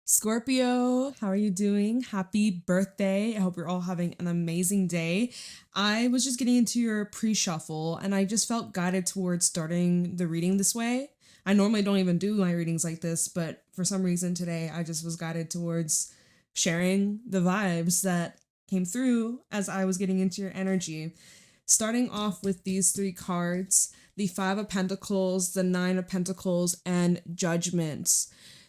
Scorpio, how are you doing? Happy birthday. I hope you're all having an amazing day. I was just getting into your pre-shuffle and I just felt guided towards starting the reading this way. I normally don't even do my readings like this, but for some reason today I just was guided towards sharing the vibes that came through as I was getting into your energy. Starting off with these three cards, the Five of Pentacles, the Nine of Pentacles, and Judgment.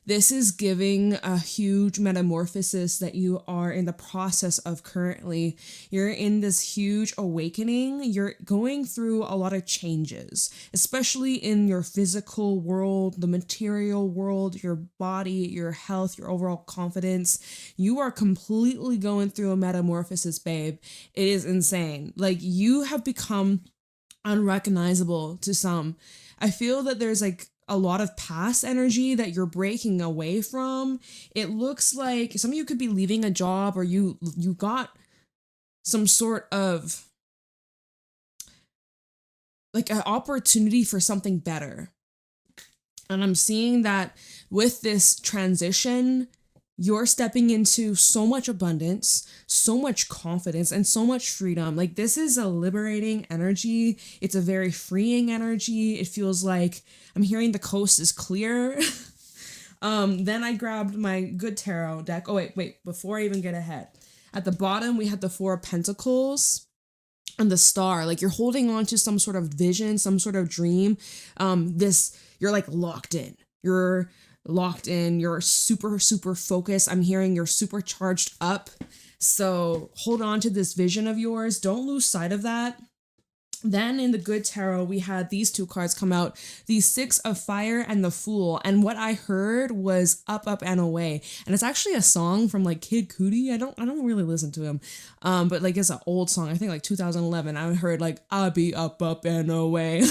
This is giving a huge metamorphosis that you are in the process of currently. You're in this huge awakening. You're going through a lot of changes, especially in your physical world, the material world, your body, your health, your overall confidence. You are completely going through a metamorphosis, babe. It is insane. Like, you have become unrecognizable to some. I feel that there's like a lot of past energy that you're breaking away from. It looks like some of you could be leaving a job, or you got some sort of like an opportunity for something better. And I'm seeing that with this transition, you're stepping into so much abundance, so much confidence, and so much freedom. Like, this is a liberating energy. It's a very freeing energy. It feels like I'm hearing the coast is clear. Then I grabbed my good tarot deck. Oh, wait, before I even get ahead. At the bottom, we had the Four of Pentacles and the Star. Like, you're holding on to some sort of vision, some sort of dream. You're like locked in. You're locked in. You're super focused. I'm hearing you're super charged up. So hold on to this vision of yours. Don't lose sight of that. Then in the good tarot, we had these two cards come out, the Six of Fire and the Fool. And what I heard was Up, Up, and Away. And it's actually a song from like Kid Cudi. I don't really listen to him. But like, it's an old song. I think like 2011. I heard like, I'll be up, up, and away.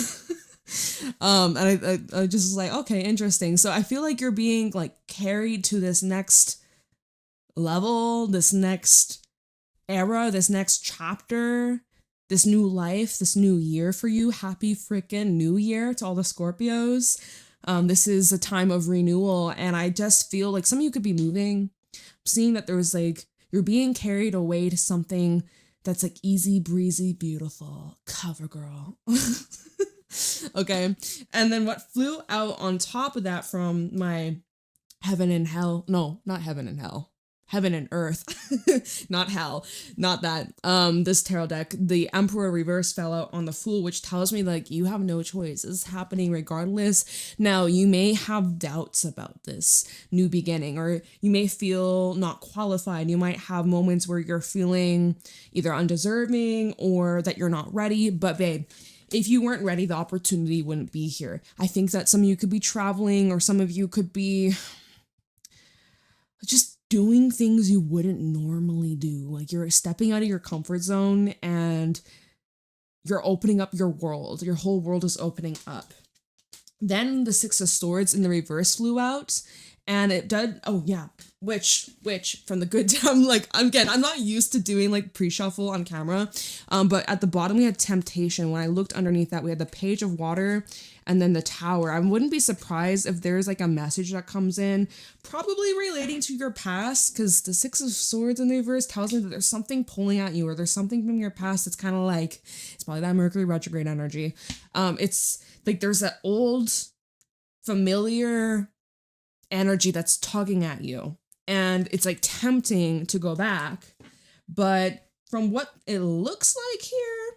And I just was like, okay, interesting. So I feel like you're being like carried to this next level, this next era, this next chapter, this new life, this new year for you. Happy freaking new year to all the Scorpios. This is a time of renewal, and I just feel like some of you could be moving. I'm seeing that there was like, you're being carried away to something that's like easy breezy, beautiful. Cover girl. Okay. And then what flew out on top of that from my heaven and hell, no, not heaven and hell, heaven and earth, not hell, not that. This tarot deck, the Emperor reverse fell out on the Fool, which tells me like you have no choice. It's happening regardless. Now, you may have doubts about this new beginning, or you may feel not qualified. You might have moments where you're feeling either undeserving or that you're not ready. But babe, if you weren't ready, the opportunity wouldn't be here. I think that some of you could be traveling, or some of you could be just doing things you wouldn't normally do. Like, you're stepping out of your comfort zone and you're opening up your world. Your whole world is opening up. Then the Six of Swords in the reverse flew out, and it did. Oh yeah, which from the good. I'm like, again, I'm not used to doing like pre-shuffle on camera. But at the bottom we had Temptation. When I looked underneath that, we had the Page of Water and then the Tower. I wouldn't be surprised if there's like a message that comes in, probably relating to your past, because the Six of Swords in the reverse tells me that there's something pulling at you, or there's something from your past that's kind of like, it's probably that Mercury retrograde energy. It's like there's that old familiar energy that's tugging at you, and it's like tempting to go back. But from what it looks like here,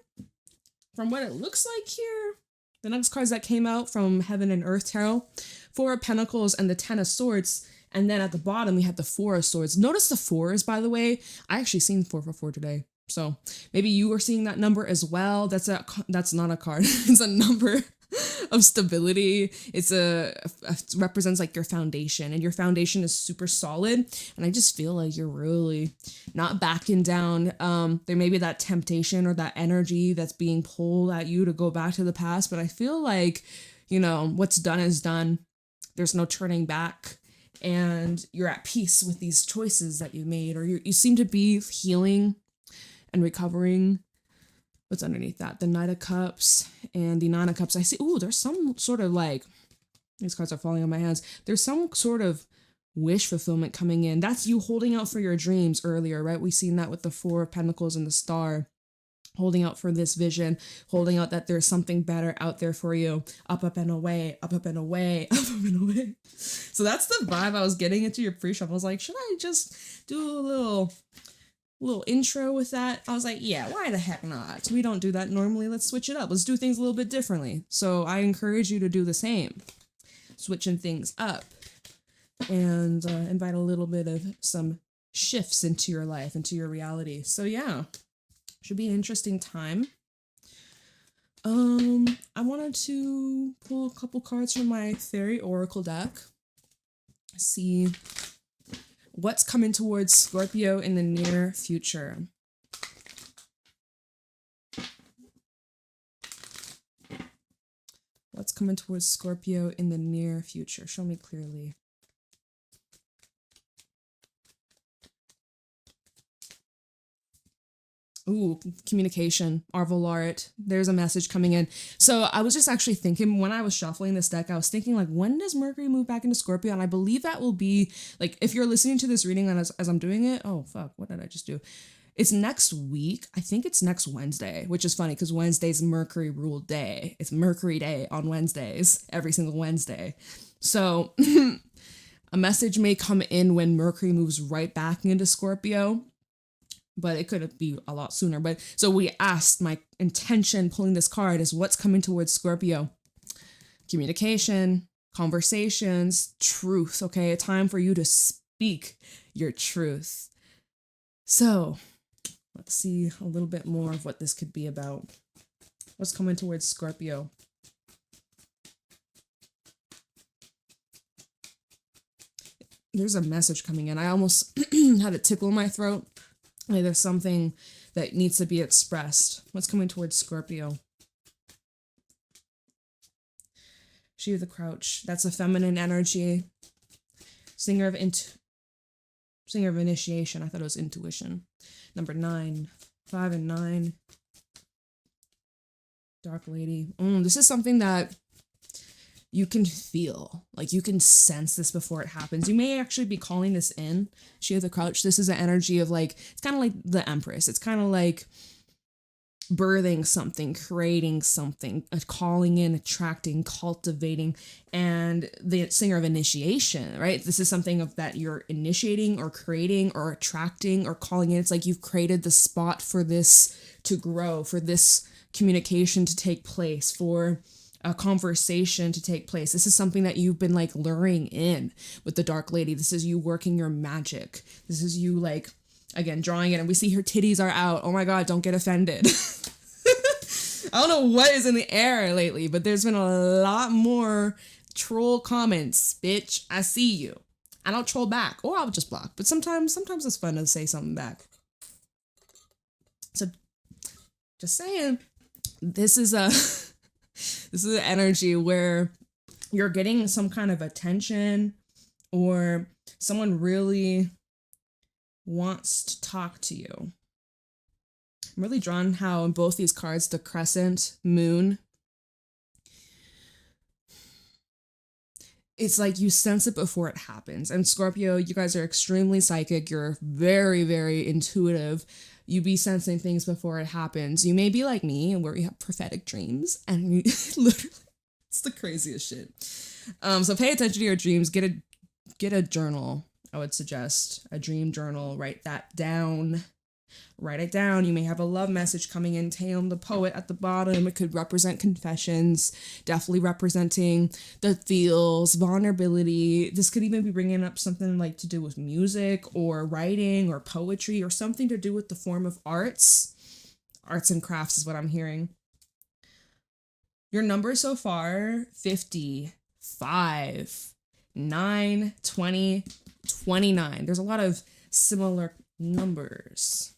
the next cards that came out from Heaven and Earth Tarot, Four of Pentacles and the Ten of Swords. And then at the bottom, we had the Four of Swords. Notice the fours, by the way. I actually seen 4 for 4 today. So maybe you are seeing that number as well. That's not a card. It's a number of stability. It represents like your foundation, and your foundation is super solid. And I just feel like you're really not backing down. There may be that temptation or that energy that's being pulled at you to go back to the past, but I feel like, you know, what's done is done. There's no turning back, and you're at peace with these choices that you made, or you seem to be healing and recovering. What's underneath that? The Knight of Cups and the Nine of Cups. I see, ooh, there's some sort of like, these cards are falling on my hands. There's some sort of wish fulfillment coming in. That's you holding out for your dreams earlier, right? We've seen that with the Four of Pentacles and the Star. Holding out for this vision, holding out that there's something better out there for you. Up, up, and away, up, up, and away, up, up, and away. So that's the vibe I was getting into your pre-shop. I was like, should I just do a little intro with that? I was like, yeah, why the heck not? We don't do that normally. Let's switch it up. Let's do things a little bit differently. So I encourage you to do the same. Switching things up. And invite a little bit of some shifts into your life, into your reality. So yeah. Should be an interesting time. I wanted to pull a couple cards from my Fairy Oracle deck. See what's coming towards Scorpio in the near future. What's coming towards Scorpio in the near future? Show me clearly. Ooh, communication, Arvolaret. There's a message coming in. So I was just actually thinking when I was shuffling this deck, I was thinking like, when does Mercury move back into Scorpio? And I believe that will be like, if you're listening to this reading and as I'm doing it, oh fuck, what did I just do? It's next week. I think it's next Wednesday, which is funny because Wednesday's Mercury ruled day. It's Mercury day on Wednesdays, every single Wednesday. So a message may come in when Mercury moves right back into Scorpio. But it could be a lot sooner. But so we asked, my intention pulling this card is what's coming towards Scorpio? Communication, conversations, truth, okay? A time for you to speak your truth. So let's see a little bit more of what this could be about. What's coming towards Scorpio? There's a message coming in. I almost had a tickle in my throat. Like there's something that needs to be expressed. What's coming towards Scorpio? She of the Crouch. That's a feminine energy. Singer of initiation. I thought it was intuition. Number 9. 5 and 9. Dark Lady. This is something that you can feel, like you can sense this before it happens. You may actually be calling this in. She of the Crouch. This is an energy of like, it's kind of like the Empress. It's kind of like birthing something, creating something, calling in, attracting, cultivating, and the Singer of initiation, right? This is something of that you're initiating or creating or attracting or calling in. It's like you've created the spot for this to grow, for this communication to take place, for a conversation to take place. This is something that you've been like luring in with the Dark Lady. This is you working your magic. This is you like, again, drawing it, and we see her titties are out. Oh my God, don't get offended. I don't know what is in the air lately, but there's been a lot more troll comments. Bitch, I see you. I don't troll back, or I'll just block. But sometimes it's fun to say something back. So, just saying, this is an energy where you're getting some kind of attention or someone really wants to talk to you. I'm really drawn how in both these cards, the crescent, moon, it's like you sense it before it happens. And Scorpio, you guys are extremely psychic. You're very, very intuitive. You be sensing things before it happens. You may be like me, where we have prophetic dreams, and you, literally, it's the craziest shit. So pay attention to your dreams. Get a journal. I would suggest a dream journal. Write that down. Write it down. You may have a love message coming in. Taylor the poet at the bottom. It could represent confessions, definitely representing the feels, vulnerability. This could even be bringing up something like to do with music or writing or poetry or something to do with the form of arts. Arts and crafts is what I'm hearing. Your numbers so far, 50, 5, 9, 20, 29. There's a lot of similar numbers.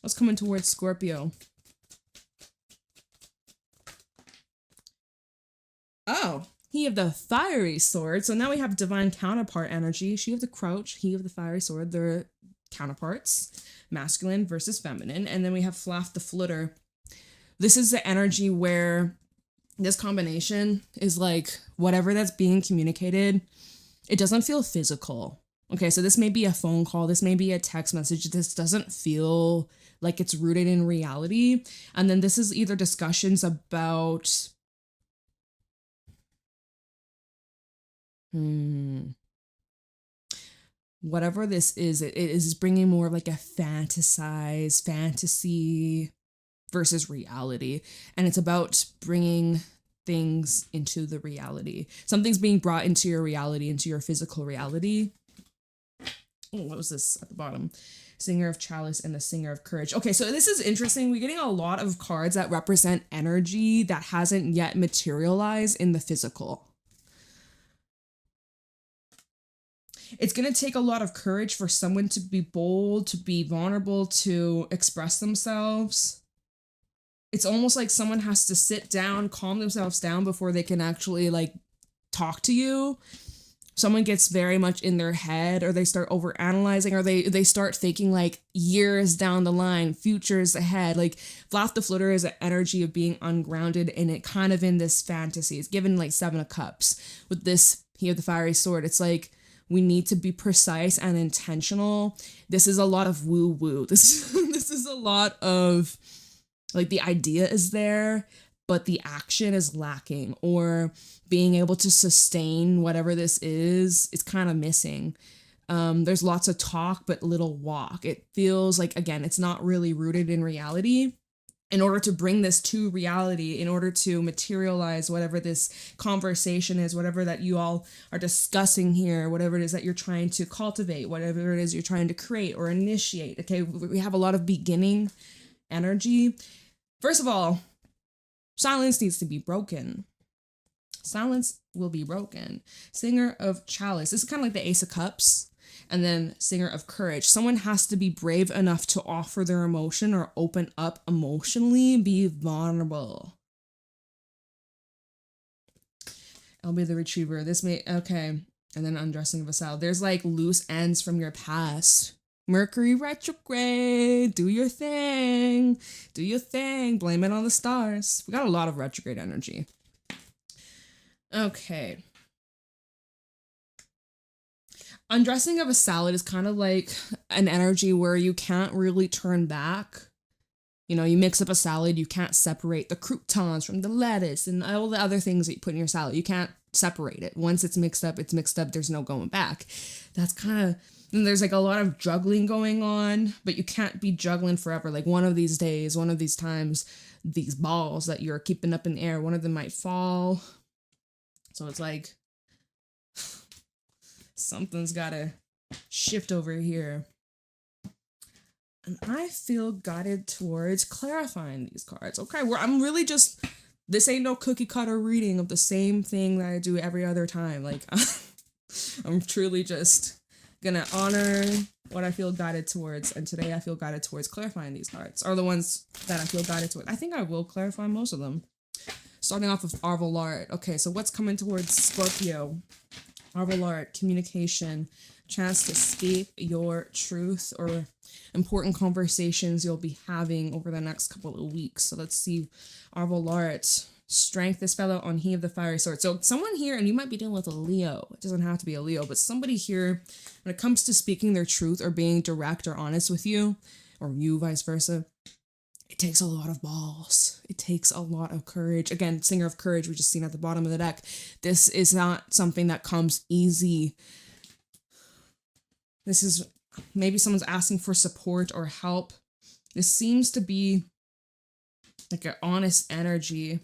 What's coming towards Scorpio? Oh, he of the fiery sword. So now we have divine counterpart energy. She of the crouch, he of the fiery sword. They're counterparts, masculine versus feminine. And then we have Flaff the flutter. This is the energy where this combination is like whatever that's being communicated It doesn't feel physical. Okay, so this may be a phone call, this may be a text message. This doesn't feel like it's rooted in reality. And then this is either discussions about whatever this is, it is bringing more of like a fantasy versus reality. And it's about bringing things into the reality. Something's being brought into your reality, into your physical reality. Oh, what was this at the bottom? Singer of Chalice and the Singer of Courage. Okay, so this is interesting. We're getting a lot of cards that represent energy that hasn't yet materialized in the physical. It's going to take a lot of courage for someone to be bold, to be vulnerable, to express themselves. It's almost like someone has to sit down, calm themselves down before they can actually like talk to you. Someone gets very much in their head, or they start overanalyzing, or they start thinking like years down the line, futures ahead. Like Flaff the Flitter is an energy of being ungrounded, and it kind of in this fantasy. It's given like 7 of Cups with this here, the Fiery Sword. It's like we need to be precise and intentional. This is a lot of woo woo. This is a lot of like the idea is there, but the action is lacking, or being able to sustain whatever this is, it's kind of missing. There's lots of talk, but little walk. It feels like, again, it's not really rooted in reality. In order to bring this to reality, in order to materialize whatever this conversation is, whatever that you all are discussing here, whatever it is that you're trying to cultivate, whatever it is you're trying to create or initiate. Okay, we have a lot of beginning energy. First of all, silence needs to be broken. Silence will be broken. Singer of Chalice. This is kind of like the Ace of Cups. And then Singer of Courage. Someone has to be brave enough to offer their emotion or open up emotionally, be vulnerable. I'll be the Retriever. This may, okay. And then Undressing of a Salad. There's like loose ends from your past. Mercury retrograde. Do your thing. Do your thing. Blame it on the stars. We got a lot of retrograde energy. Okay. Undressing of a Salad is kind of like an energy where you can't really turn back. You know, you mix up a salad, you can't separate the croutons from the lettuce and all the other things that you put in your salad. You can't separate it. Once it's mixed up, there's no going back. That's kind of, and there's like a lot of juggling going on, but you can't be juggling forever. Like one of these days, one of these times, these balls that you're keeping up in the air, one of them might fall. So it's like, something's gotta shift over here. And I feel guided towards clarifying these cards. Okay, I'm really just, this ain't no cookie cutter reading of the same thing that I do every other time. Like, I'm truly just gonna honor what I feel guided towards. And today I feel guided towards clarifying these cards, or the ones that I feel guided towards. I think I will clarify most of them. Starting off with Arvalart. Okay, so what's coming towards Scorpio? Arvalart, communication, chance to speak your truth, or important conversations you'll be having over the next couple of weeks. So let's see. Arvalart, strength, this fellow on He of the Fiery Sword. So someone here, and you might be dealing with a Leo. It doesn't have to be a Leo, but somebody here, when it comes to speaking their truth or being direct or honest with you, or you vice versa, it takes a lot of balls. It takes a lot of courage. Again, Singer of Courage, we just seen at the bottom of the deck. This is not something that comes easy. This is, maybe someone's asking for support or help. This seems to be like an honest energy.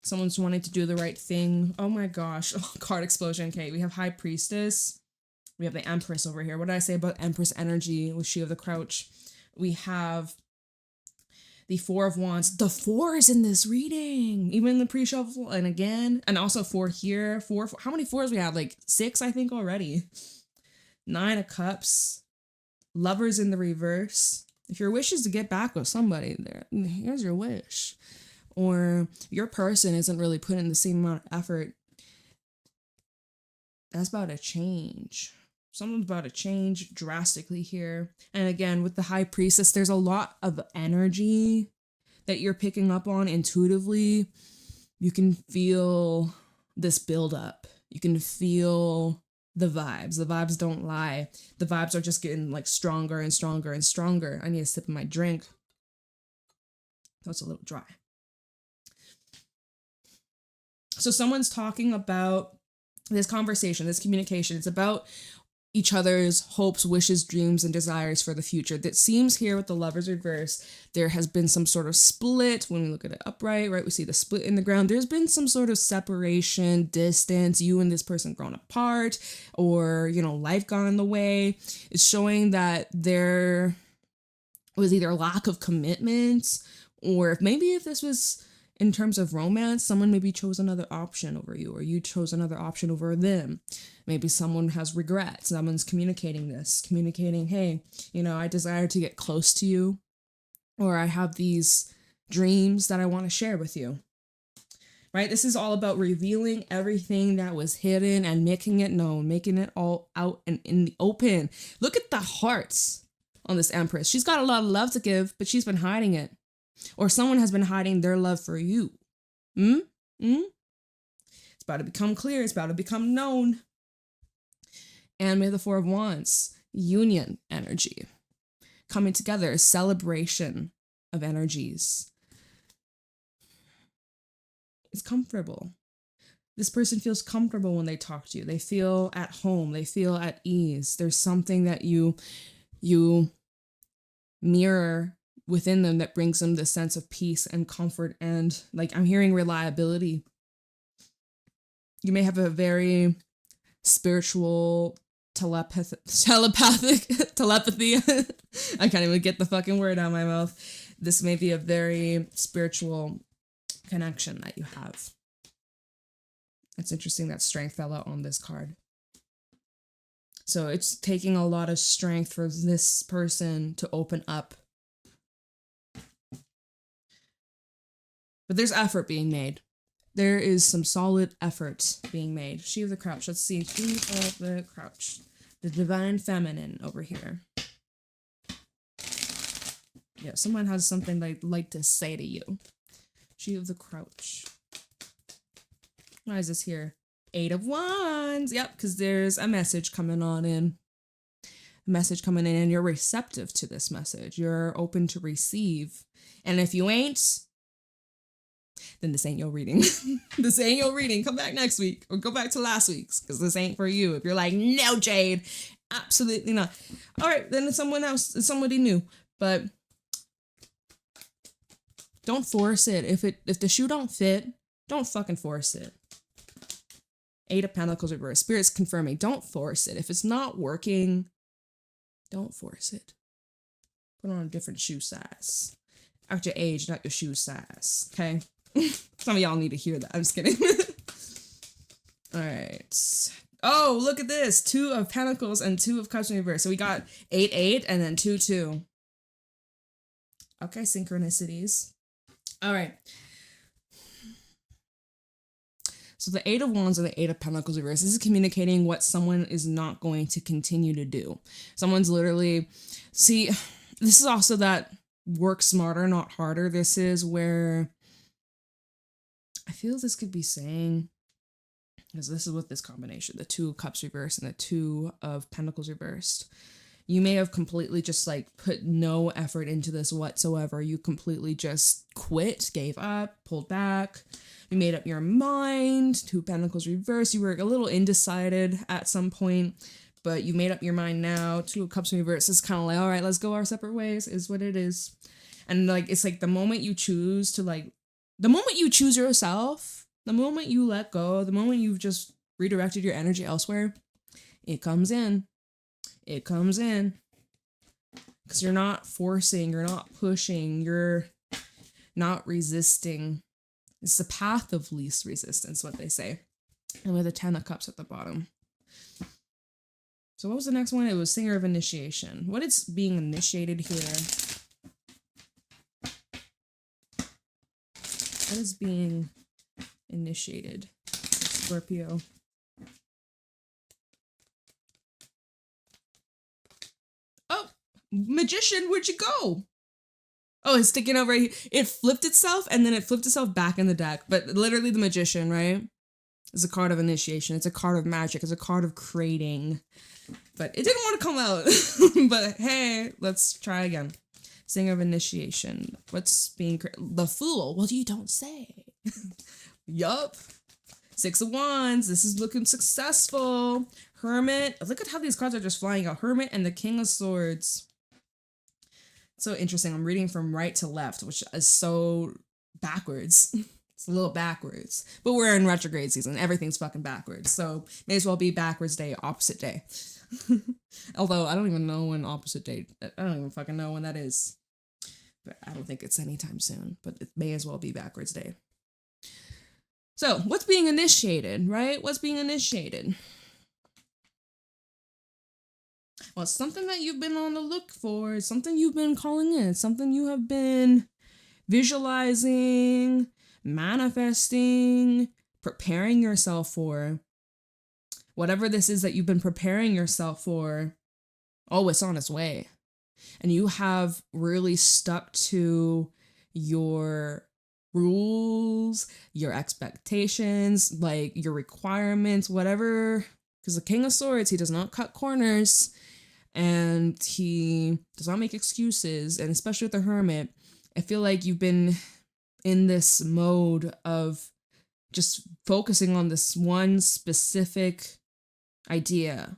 Someone's wanting to do the right thing. Oh my gosh. Oh, card explosion. Okay, we have High Priestess. We have the Empress over here. What did I say about Empress energy with She of the Crouch? We have the Four of Wands. The 4 is in this reading. Even the pre-shuffle, and again, and also 4 here. Four. How many 4s we have? Like 6, I think, already. 9 of Cups. Lovers in the reverse. If your wish is to get back with somebody, there, here's your wish. Or your person isn't really putting in the same amount of effort. That's about to change. Something's about to change drastically here. And again, with the High Priestess, there's a lot of energy that you're picking up on intuitively. You can feel this buildup. You can feel the vibes. The vibes don't lie. The vibes are just getting like stronger and stronger and stronger. I need a sip of my drink. That was a little dry. So someone's talking about this conversation, this communication. It's about each other's hopes, wishes, dreams, and desires for the future. That seems here with the Lovers reverse, there has been some sort of split. When we look at it upright, right, we see the split in the ground. There's been some sort of separation, distance, you and this person grown apart, or, you know, life gone in the way. It's showing that there was either a lack of commitment, or if this was in terms of romance, someone maybe chose another option over you, or you chose another option over them. Maybe someone has regrets. Someone's communicating, hey, you know, I desire to get close to you, or I have these dreams that I want to share with you. Right? This is all about revealing everything that was hidden and making it known, making it all out and in the open. Look at the hearts on this Empress. She's got a lot of love to give, but she's been hiding it. Or someone has been hiding their love for you. It's about to become clear. It's about to become known. And we have the Four of Wands, union energy. Coming together, a celebration of energies. It's comfortable. This person feels comfortable when they talk to you. They feel at home. They feel at ease. There's something that you mirror within them that brings them this sense of peace and comfort, and like I'm hearing reliability. You may have a very spiritual telepathy. I can't even get the fucking word out of my mouth. This may be a very spiritual connection that you have. It's interesting that strength fell out on this card. So it's taking a lot of strength for this person to open up. But there's effort being made. There is some solid effort being made. She of the Crouch. Let's see. She of the Crouch. The Divine Feminine over here. Yeah, someone has something they'd like to say to you. She of the Crouch. Why is this here? Eight of Wands. Yep, because there's a message coming on in. A message coming in, and you're receptive to this message. You're open to receive. And if you ain't, then this ain't your reading. This ain't your reading. Come back next week or go back to last week's, because this ain't for you. If you're like, no, Jade, absolutely not. All right, then it's someone else, it's somebody new. But don't force it. If the shoe don't fit, don't fucking force it. Eight of Pentacles reverse. Spirit's confirming. Don't force it. If it's not working, don't force it. Put on a different shoe size. Act your age, not your shoe size. Okay? Some of y'all need to hear that. I'm just kidding. All right. Oh, look at this. 2 of Pentacles and 2 of Cups in reverse. So we got 8, 8, and then 2, 2. Okay, synchronicities. All right. So the 8 of Wands and the 8 of Pentacles reverse. This is communicating what someone is not going to continue to do. Someone's literally... See, this is also that work smarter, not harder. This is where... I feel this could be saying, because this is with this combination, the 2 of Cups reversed and the 2 of Pentacles reversed. You may have completely just like put no effort into this whatsoever. You completely just quit, gave up, pulled back. You made up your mind. 2 Pentacles reversed. You were a little undecided at some point, but you made up your mind now. 2 of Cups reversed. It's kind of like, all right, let's go our separate ways, is what it is. And like, it's like the moment you choose to like, the moment you choose yourself, the moment you let go, the moment you've just redirected your energy elsewhere, it comes in. It comes in. Because you're not forcing, you're not pushing, you're not resisting. It's the path of least resistance, what they say. And with the 10 of Cups at the bottom. So what was the next one? It was Singer of Initiation. What is being initiated here? What is being initiated? Scorpio. Oh, Magician, where'd you go? Oh, it's sticking out right here. It flipped itself and then it flipped itself back in the deck. But literally the Magician, right? It's a card of initiation. It's a card of magic. It's a card of creating. But it didn't want to come out. But hey, let's try again. Singer of initiation. What's being the Fool? Well, you don't say. Yup. 6 of Wands. This is looking successful. Hermit. Look at how these cards are just flying out. Hermit and the King of Swords. So interesting. I'm reading from right to left, which is so backwards. It's a little backwards. But we're in retrograde season. Everything's fucking backwards. So may as well be backwards day, opposite day. Although I don't even know when opposite day. I don't even fucking know when that is. But I don't think it's anytime soon. But it may as well be backwards day. So what's being initiated, right? What's being initiated? Well, it's something that you've been on the look for. It's something you've been calling in. It's something you have been visualizing, manifesting, preparing yourself for. Whatever this is that you've been preparing yourself for, oh, it's on its way. And you have really stuck to your rules, your expectations, like your requirements, whatever. Because the King of Swords, he does not cut corners. And he does not make excuses. And especially with the Hermit, I feel like you've been in this mode of just focusing on this one specific idea.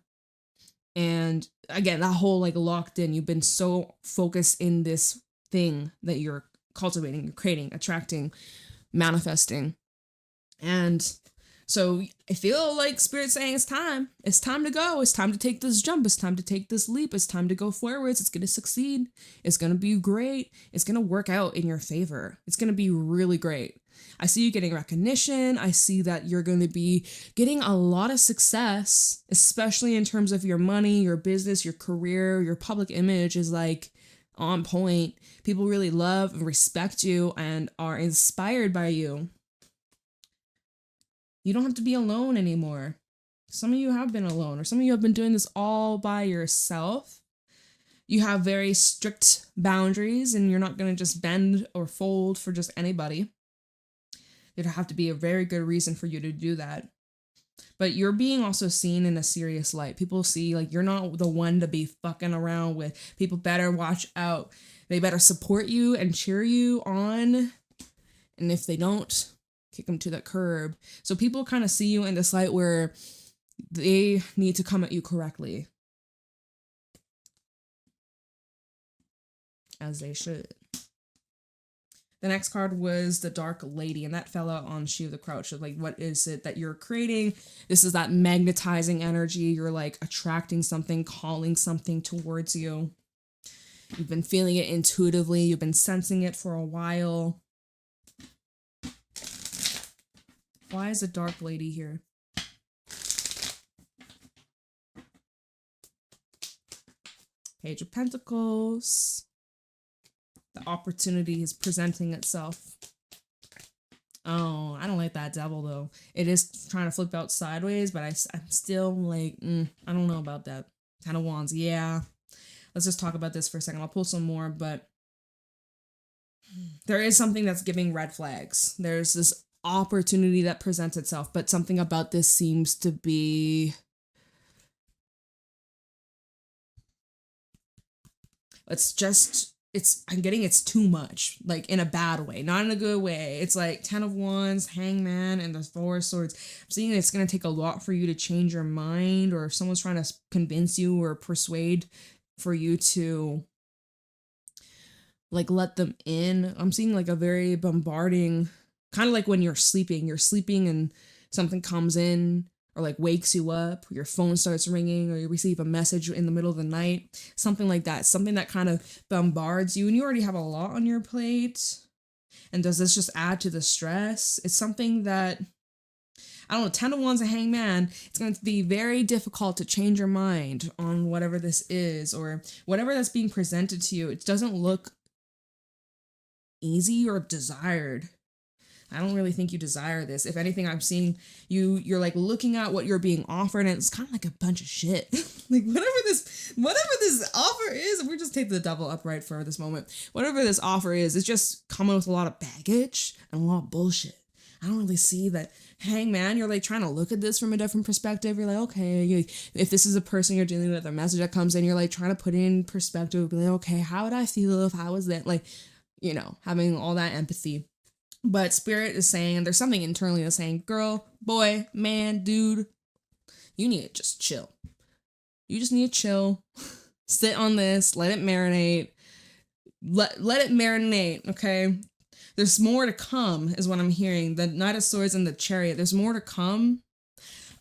And again, that whole like locked in, you've been so focused in this thing that you're cultivating, you're creating, attracting, manifesting. And so I feel like Spirit's saying it's time. It's time to go. It's time to take this jump. It's time to take this leap. It's time to go forwards. It's going to succeed. It's going to be great. It's going to work out in your favor. It's going to be really great. I see you getting recognition. I see that you're going to be getting a lot of success, especially in terms of your money, your business, your career, your public image is like on point. People really love and respect you and are inspired by you. You don't have to be alone anymore. Some of you have been alone, or some of you have been doing this all by yourself. You have very strict boundaries and you're not going to just bend or fold for just anybody. There'd have to be a very good reason for you to do that. But you're being also seen in a serious light. People see like you're not the one to be fucking around with. People better watch out. They better support you and cheer you on. And if they don't, kick them to the curb. So people kind of see you in this light where they need to come at you correctly. As they should. The next card was the Dark Lady, and that fell out on She of the Crouch. So like, what is it that you're creating? This is that magnetizing energy. You're like attracting something, calling something towards you. You've been feeling it intuitively. You've been sensing it for a while. Why is a Dark Lady here? Page of Pentacles. The opportunity is presenting itself. Oh, I don't like that Devil though. It is trying to flip out sideways, but I'm still like, I don't know about that. 10 of Wands, yeah. Let's just talk about this for a second. I'll pull some more, but there is something that's giving red flags. There's this opportunity that presents itself, but something about this seems to be I'm getting it's too much, like in a bad way, not in a good way. It's like 10 of Wands, Hangman, and the 4 of Swords. I'm seeing it's going to take a lot for you to change your mind, or if someone's trying to convince you or persuade for you to like let them in. I'm seeing like a very bombarding, kind of like when you're sleeping and something comes in or like wakes you up, your phone starts ringing, or you receive a message in the middle of the night, something like that, something that kind of bombards you, and you already have a lot on your plate. And does this just add to the stress? It's something that, I don't know, 10 of Wands and Hangman, it's going to be very difficult to change your mind on whatever this is, or whatever that's being presented to you. It doesn't look easy or desired. I don't really think you desire this. If anything, I'm seeing you're like looking at what you're being offered, and it's kind of like a bunch of shit. Like whatever this offer is, we're just taking the Devil upright for this moment. Whatever this offer is, it's just coming with a lot of baggage and a lot of bullshit. I don't really see that. Hangman, you're like trying to look at this from a different perspective. You're like, okay, if this is a person you're dealing with, a message that comes in, you're like trying to put it in perspective. Be like, okay, how would I feel if I was that? Like, you know, having all that empathy. But Spirit is saying, there's something internally that's saying, girl, boy, man, dude, you need to just chill. You just need to chill. Sit on this. Let it marinate. Let it marinate, okay? There's more to come, is what I'm hearing. The Knight of Swords and the Chariot. There's more to come.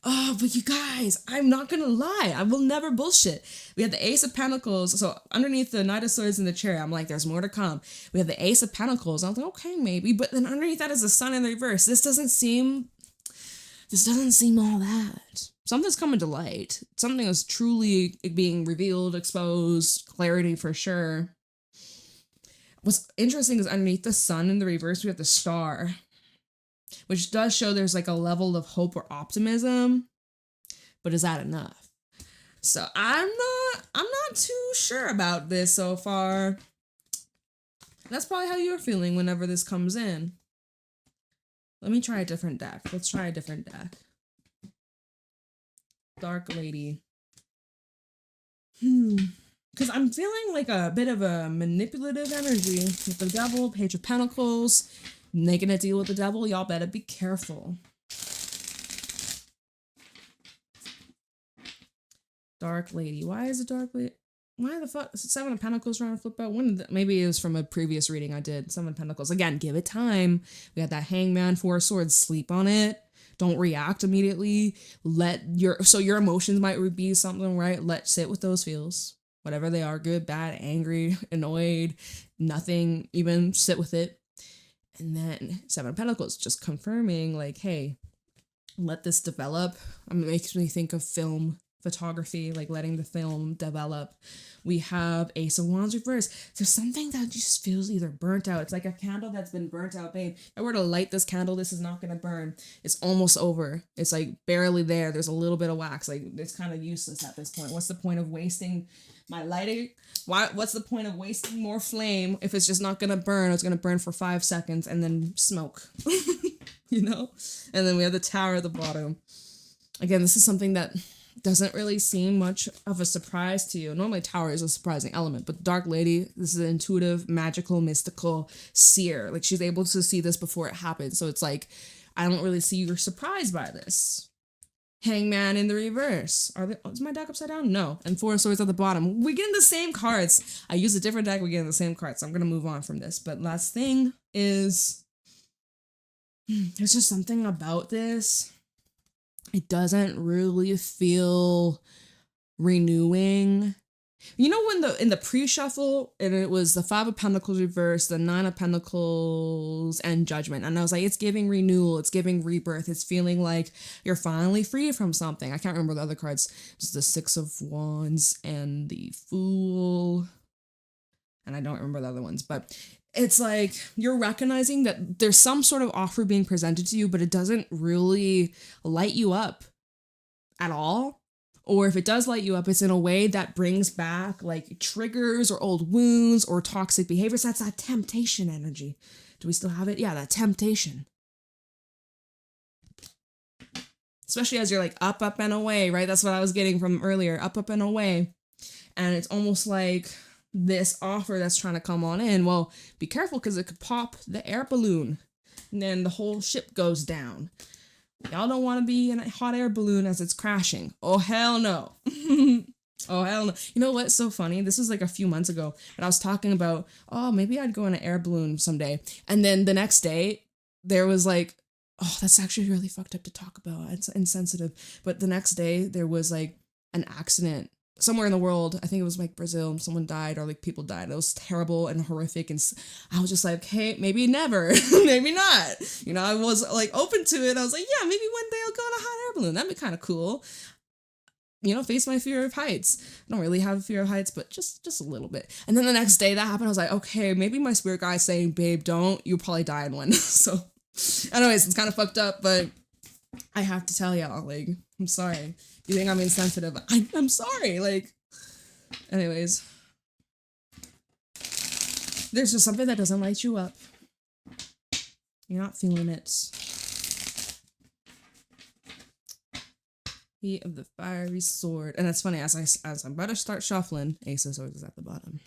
Oh, but you guys, I'm not gonna lie. I will never bullshit. We have the Ace of Pentacles. So underneath the Knight of Swords and the Chariot, I'm like, there's more to come. We have the Ace of Pentacles. I was like, okay, maybe. But then underneath that is the Sun in the reverse. This doesn't seem all that. Something's coming to light. Something is truly being revealed, exposed, clarity for sure. What's interesting is underneath the Sun in the reverse, we have the Star, which does show there's like a level of hope or optimism, but is that enough? So I'm not too sure about this so far. That's probably how you're feeling whenever this comes in. Let me try a different deck. Let's try a different deck. Dark Lady. Because I'm feeling like a bit of a manipulative energy with the Devil, Page of Pentacles. Making a deal with the Devil, y'all better be careful. Dark Lady. Why is it Dark Lady? Why the fuck? Seven of Pentacles trying to flip out. Maybe it was from a previous reading I did. Seven of Pentacles. Again, give it time. We had that Hangman, Four of Swords. Sleep on it. Don't react immediately. So your emotions might be something, right? Sit with those feels. Whatever they are, good, bad, angry, annoyed, nothing, even sit with it. And then Seven of Pentacles, just confirming like, hey, let this develop. It makes me think of film photography, like letting the film develop. We have Ace of Wands reverse. There's something that just feels either burnt out. It's like a candle that's been burnt out, babe. If I were to light this candle, this is not going to burn. It's almost over. It's like barely there. There's a little bit of wax. Like it's kind of useless at this point. What's the point of wasting my lighting? What's the point of wasting more flame if it's just not going to burn? It's going to burn for 5 seconds and then smoke, you know? And then we have the Tower at the bottom. Again, this is something that doesn't really seem much of a surprise to you. Normally Tower is a surprising element, but Dark Lady, this is an intuitive, magical, mystical seer. Like she's able to see this before it happens. So it's like, I don't really see you're surprised by this. Hangman in the reverse. Is my deck upside down? No. And Four of Swords at the bottom. We get in the same cards. I use a different deck, we get in the same cards. So I'm going to move on from this. But last thing is, there's just something about this. It doesn't really feel renewing. You know when in the pre-shuffle, and it was the Five of Pentacles reversed, the Nine of Pentacles, and Judgment. And I was like, it's giving renewal, it's giving rebirth. It's feeling like you're finally free from something. I can't remember the other cards. It's the Six of Wands and the Fool. And I don't remember the other ones, but it's like you're recognizing that there's some sort of offer being presented to you, but it doesn't really light you up at all. Or if it does light you up, it's in a way that brings back like triggers or old wounds or toxic behaviors. That's that temptation energy. Do we still have it? Yeah, that temptation. Especially as you're like up and away, right? That's what I was getting from earlier. Up and away. And it's almost like this offer that's trying to come on in. Well, be careful because it could pop the air balloon and then the whole ship goes down. Y'all don't want to be in a hot air balloon as it's crashing. Oh, hell no. Oh, hell no. You know what's so funny? This was like a few months ago, and I was talking about, oh, maybe I'd go in an air balloon someday. And then the next day, there was like, oh, that's actually really fucked up to talk about. It's insensitive. But the next day, there was like an accident somewhere in the world. I think it was like Brazil. Someone died or like people died. It was terrible and horrific. And I was just like, hey, maybe never, maybe not. You know, I was like open to it. I was like, yeah, maybe one day I'll go on a hot air balloon. That'd be kind of cool. You know, face my fear of heights. I don't really have a fear of heights, but just a little bit. And then the next day that happened, I was like, okay, maybe my spirit guy is saying, babe, don't. You'll probably die in one. So anyways, it's kind of fucked up, but I have to tell y'all, like, I'm sorry. You think I'm insensitive? I'm sorry. Like, anyways. There's just something that doesn't light you up. You're not feeling it. Feet of the fiery sword. And that's funny, as I'm about to start shuffling, Ace of Swords is at the bottom.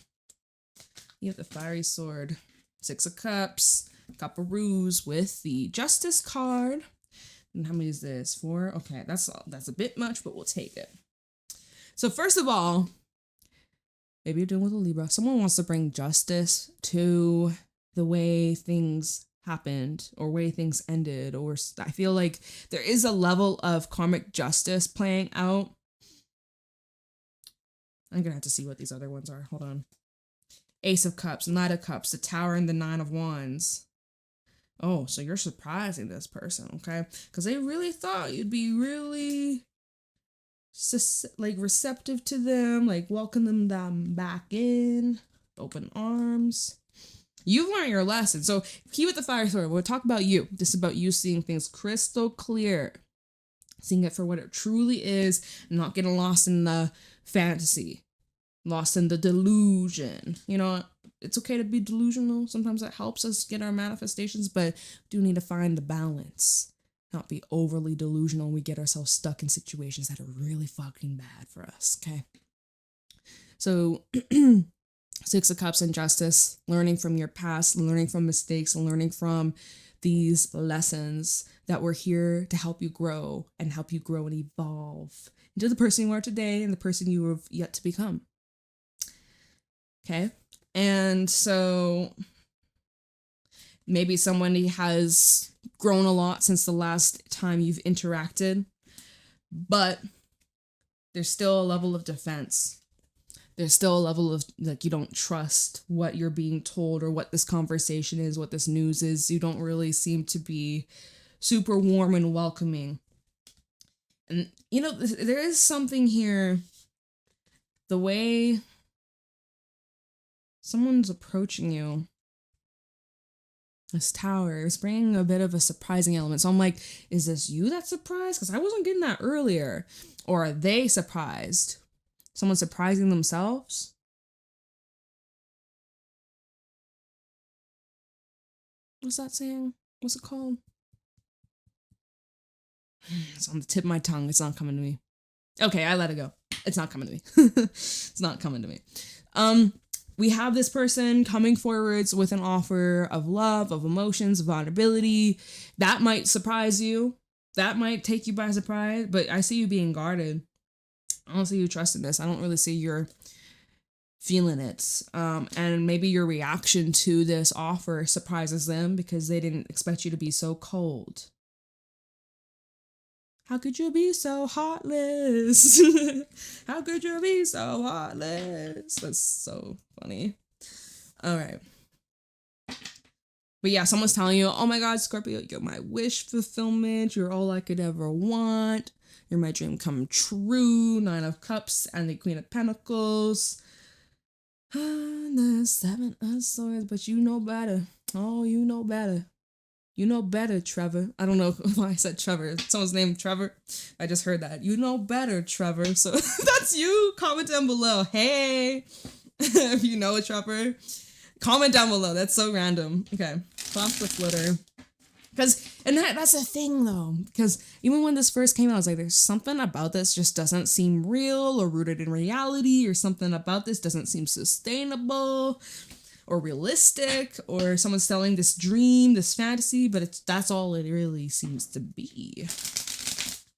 Feet of the fiery sword. Six of Cups. Cup-a-roos with the Justice card. And how many is this? 4? Okay, that's a bit much, but we'll take it. So first of all, maybe you're dealing with a Libra. Someone wants to bring justice to the way things happened or way things ended, or I feel like there is a level of karmic justice playing out. I'm gonna have to see what these other ones are. Hold on. Ace of Cups, Knight of Cups, the Tower, and the Nine of Wands. Oh, so you're surprising this person, okay? Because they really thought you'd be really like receptive to them, like welcoming them back in, open arms. You've learned your lesson. So he with the fire sword, we'll talk about you. This is about you seeing things crystal clear, seeing it for what it truly is, and not getting lost in the fantasy, lost in the delusion. You know, it's okay to be delusional. Sometimes that helps us get our manifestations, but we do need to find the balance. Not be overly delusional when we get ourselves stuck in situations that are really fucking bad for us, okay? So, Six of Cups and Justice, learning from your past, learning from mistakes, and learning from these lessons that were here to help you grow and evolve into the person you are today and the person you have yet to become. Okay? And so maybe somebody has grown a lot since the last time you've interacted, but there's still a level of defense. There's still a level of, like, you don't trust what you're being told or what this conversation is, what this news is. You don't really seem to be super warm and welcoming. And, you know, there is something here, the way someone's approaching you. This tower is bringing a bit of a surprising element. So I'm like, is this you that's surprised? Because I wasn't getting that earlier. Or are they surprised? Someone surprising themselves? What's that saying? What's it called? It's on the tip of my tongue. It's not coming to me. Okay, I let it go. It's not coming to me. It's not coming to me. We have this person coming forwards with an offer of love, of emotions, of vulnerability. That might surprise you. That might take you by surprise, but I see you being guarded. I don't see you trusting this. I don't really see you're feeling it. And maybe your reaction to this offer surprises them because they didn't expect you to be so cold. How could you be so heartless? How could you be so heartless? That's so funny. All right. But yeah, someone's telling you, oh my God, Scorpio, you're my wish fulfillment. You're all I could ever want. You're my dream come true. 9 of Cups and the Queen of Pentacles. The 7 of Swords, but you know better. Oh, you know better. You know better, Trevor. I don't know why I said Trevor. Someone's named Trevor. I just heard that. You know better, Trevor. So that's you. Comment down below. Hey, if you know a Trevor, comment down below. That's so random. Okay, clap the flitter. And that's the thing though, because even when this first came out, I was like, there's something about this just doesn't seem real or rooted in reality, or something about this doesn't seem sustainable or realistic, or someone's selling this dream, this fantasy, but that's all it really seems to be.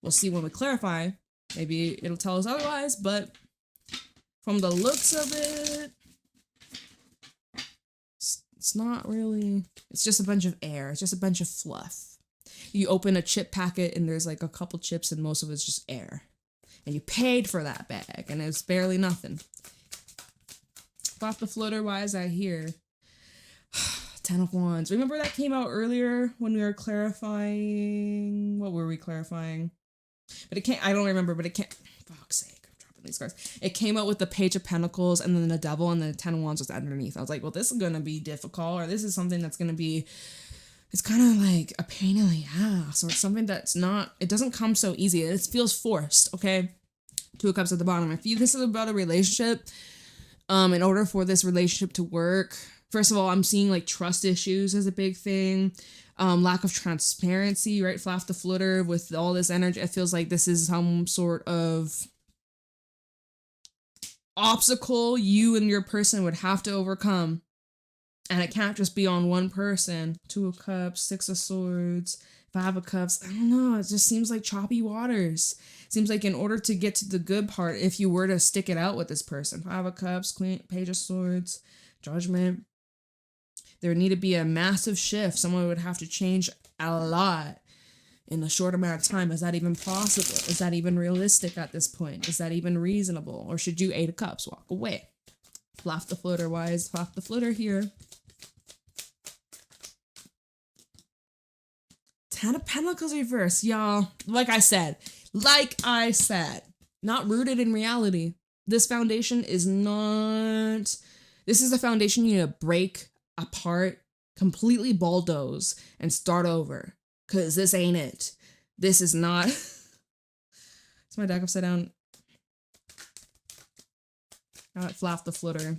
We'll see when we clarify. Maybe it'll tell us otherwise, but from the looks of it, it's not really, it's just a bunch of air. It's just a bunch of fluff. You open a chip packet and there's like a couple chips and most of it's just air. And you paid for that bag and it's barely nothing. Off the floater, why is that here? 10 of Wands. Remember that came out earlier when we were clarifying? What were we clarifying? But it can't, I don't remember, but it can't, fuck's sake, I'm dropping these cards. It came out with the Page of Pentacles and then the Devil and then the 10 of Wands was underneath. I was like, well, this is going to be difficult, or this is something that's going to be, it's kind of like a pain in the ass, or something that's not, it doesn't come so easy. It feels forced, okay? 2 of Cups at the bottom. If this is about a relationship, in order for this relationship to work, first of all, I'm seeing like trust issues as a big thing. lack of transparency, right? Flap the flitter with all this energy. It feels like this is some sort of obstacle you and your person would have to overcome. And it can't just be on one person. 2 of Cups, 6 of Swords, 5 of Cups. I don't know. It just seems like choppy waters. It seems like in order to get to the good part, if you were to stick it out with this person, 5 of Cups, Queen, Page of Swords, Judgment, there would need to be a massive shift. Someone would have to change a lot in a short amount of time. Is that even possible? Is that even realistic at this point? Is that even reasonable? Or should you 8 of Cups walk away? Flap the flitter. Why is flap the flitter here? 10 of Pentacles reverse, y'all. Like I said, not rooted in reality. This foundation is not, this is a foundation you need to break apart, completely bulldoze, and start over. Because this ain't it. This is not. Is my deck upside down? Now it flap the flitter.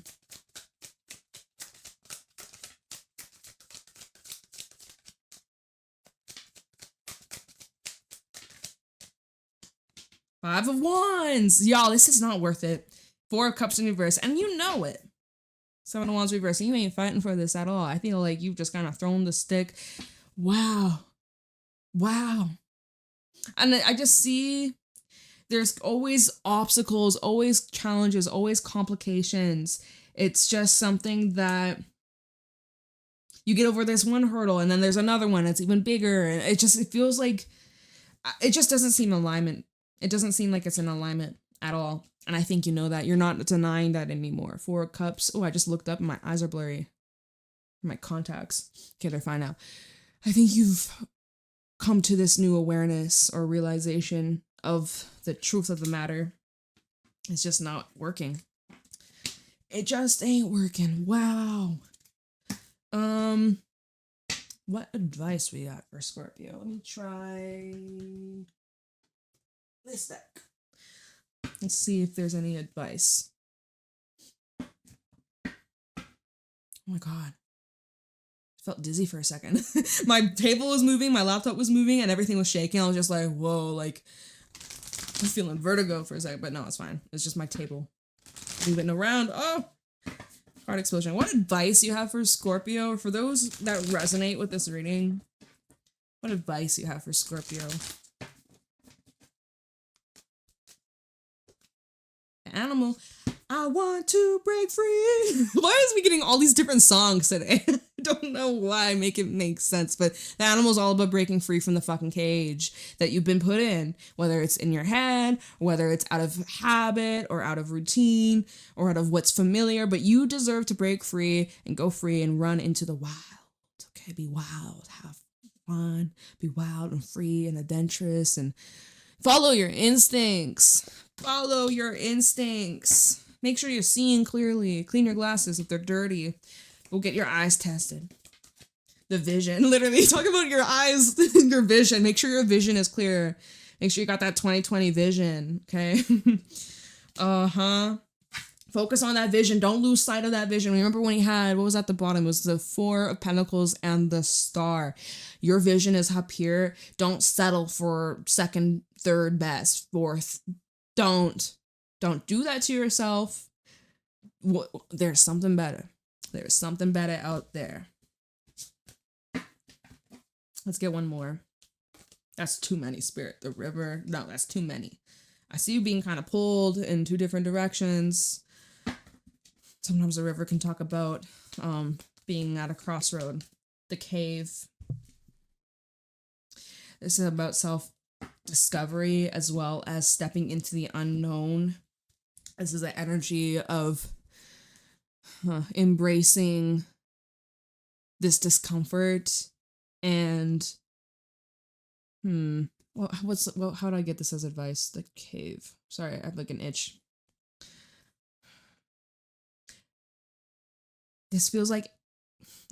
Five of Wands. Y'all, this is not worth it. 4 of Cups in reverse, and you know it. 7 of Wands reverse. You ain't fighting for this at all. I feel like you've just kind of thrown the stick. Wow. Wow. And I just see there's always obstacles, always challenges, always complications. It's just something that you get over this one hurdle and then there's another one. It's even bigger. And it feels like, it just doesn't seem alignment. It doesn't seem like it's in alignment at all. And I think you know that. You're not denying that anymore. 4 of Cups. Oh, I just looked up and my eyes are blurry. My contacts. Okay, they're fine now. I think you've come to this new awareness or realization of the truth of the matter. It's just not working. It just ain't working. Wow. What advice we got for Scorpio? Let me try this deck. Let's see if there's any advice. Oh my God. I felt dizzy for a second. My table was moving, my laptop was moving, and everything was shaking. I was just like, whoa, like, I'm feeling vertigo for a second, but no, it's fine. It's just my table moving around. Oh, card explosion. What advice you have for Scorpio, or for those that resonate with this reading? What advice you have for Scorpio? Animal. I want to break free. Why is we getting all these different songs today? I don't know why. Make it make sense. But the animal's all about breaking free from the fucking cage that you've been put in. Whether it's in your head, whether it's out of habit or out of routine or out of what's familiar. But you deserve to break free and go free and run into the wild. Okay, be wild. Have fun. Be wild and free and adventurous and follow your instincts. Follow your instincts. Make sure you're seeing clearly. Clean your glasses if they're dirty. Go get your eyes tested. The vision. Literally, talk about your eyes, your vision. Make sure your vision is clear. Make sure you got that 20/20 vision, okay? Focus on that vision. Don't lose sight of that vision. Remember when he had, what was at the bottom? It was the 4 of Pentacles and the star. Your vision is up here. Don't settle for second, third best, fourth. Don't do that to yourself. There's something better. There's something better out there. Let's get one more. That's too many, Spirit. The river. No, that's too many. I see you being kind of pulled in 2 different directions. Sometimes the river can talk about being at a crossroad. The cave. This is about self-discovery as well as stepping into the unknown. This is the energy of embracing this discomfort and how do I get this as advice? The cave. Sorry, I have like an itch. This feels like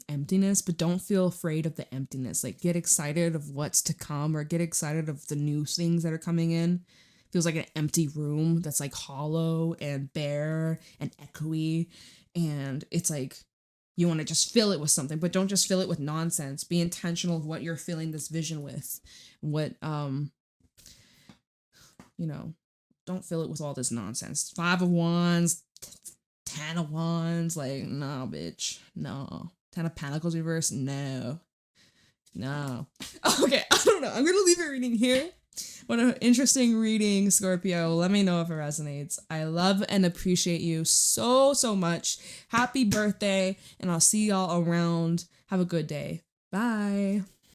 emptiness, but don't feel afraid of the emptiness. Like, get excited of what's to come, or get excited of the new things that are coming in. Feels like an empty room that's like hollow and bare and echoey, and it's like You want to just fill it with something, but don't just fill it with nonsense. Be intentional of what you're filling this vision with. What, you know, don't fill it with all this nonsense. 5 of Wands, 10 of Wands, like, no, bitch, no. 10 of Pentacles reverse, no. Okay, I don't know. I'm gonna leave your reading here. What an interesting reading, Scorpio. Let me know if it resonates. I love and appreciate you so, so much. Happy birthday, and I'll see y'all around. Have a good day. Bye.